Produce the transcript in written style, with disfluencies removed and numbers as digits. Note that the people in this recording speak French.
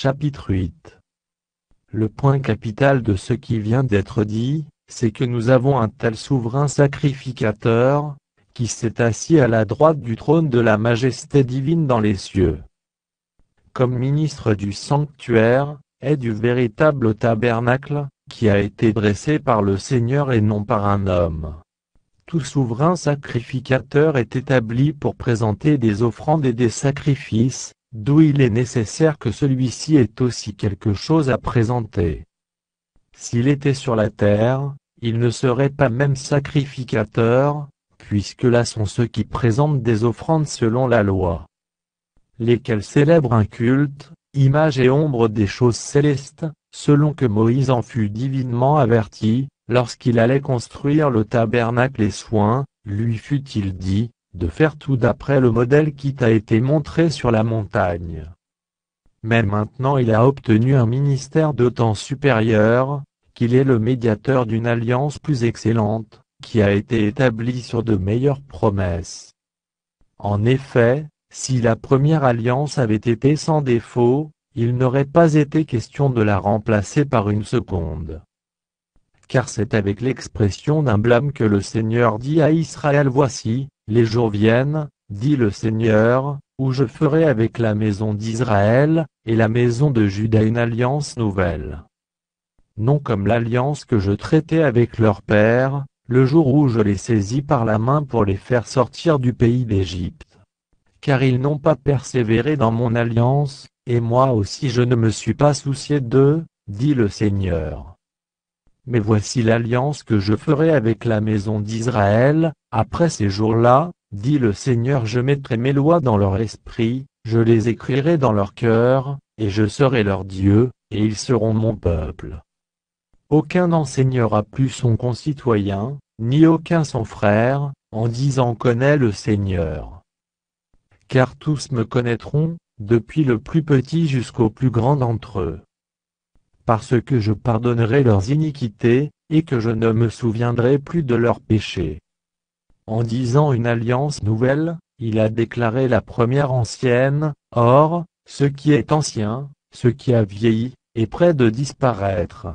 Chapitre 8. Le point capital de ce qui vient d'être dit, c'est que nous avons un tel souverain sacrificateur, qui s'est assis à la droite du trône de la majesté divine dans les cieux. Comme ministre du sanctuaire, et du véritable tabernacle, qui a été dressé par le Seigneur et non par un homme. Tout souverain sacrificateur est établi pour présenter des offrandes et des sacrifices, d'où il est nécessaire que celui-ci ait aussi quelque chose à présenter. S'il était sur la terre, il ne serait pas même sacrificateur, puisque là sont ceux qui présentent des offrandes selon la loi, lesquels célèbrent un culte, image et ombre des choses célestes, selon que Moïse en fut divinement averti, lorsqu'il allait construire le tabernacle et soin, lui fut-il dit, de faire tout d'après le modèle qui t'a été montré sur la montagne. Mais maintenant il a obtenu un ministère d'autant supérieur, qu'il est le médiateur d'une alliance plus excellente, qui a été établie sur de meilleures promesses. En effet, si la première alliance avait été sans défaut, il n'aurait pas été question de la remplacer par une seconde. Car c'est avec l'expression d'un blâme que le Seigneur dit à Israël: voici, les jours viennent, dit le Seigneur, où je ferai avec la maison d'Israël, et la maison de Juda une alliance nouvelle. Non comme l'alliance que je traitais avec leur père, le jour où je les saisis par la main pour les faire sortir du pays d'Égypte. Car ils n'ont pas persévéré dans mon alliance, et moi aussi je ne me suis pas soucié d'eux, dit le Seigneur. Mais voici l'alliance que je ferai avec la maison d'Israël, après ces jours-là, dit le Seigneur, je mettrai mes lois dans leur esprit, je les écrirai dans leur cœur, et je serai leur Dieu, et ils seront mon peuple. Aucun n'enseignera plus son concitoyen, ni aucun son frère, en disant connais le Seigneur. Car tous me connaîtront, depuis le plus petit jusqu'au plus grand d'entre eux. Parce que je pardonnerai leurs iniquités, et que je ne me souviendrai plus de leurs péchés. En disant une alliance nouvelle, il a déclaré la première ancienne, or, ce qui est ancien, ce qui a vieilli, est près de disparaître.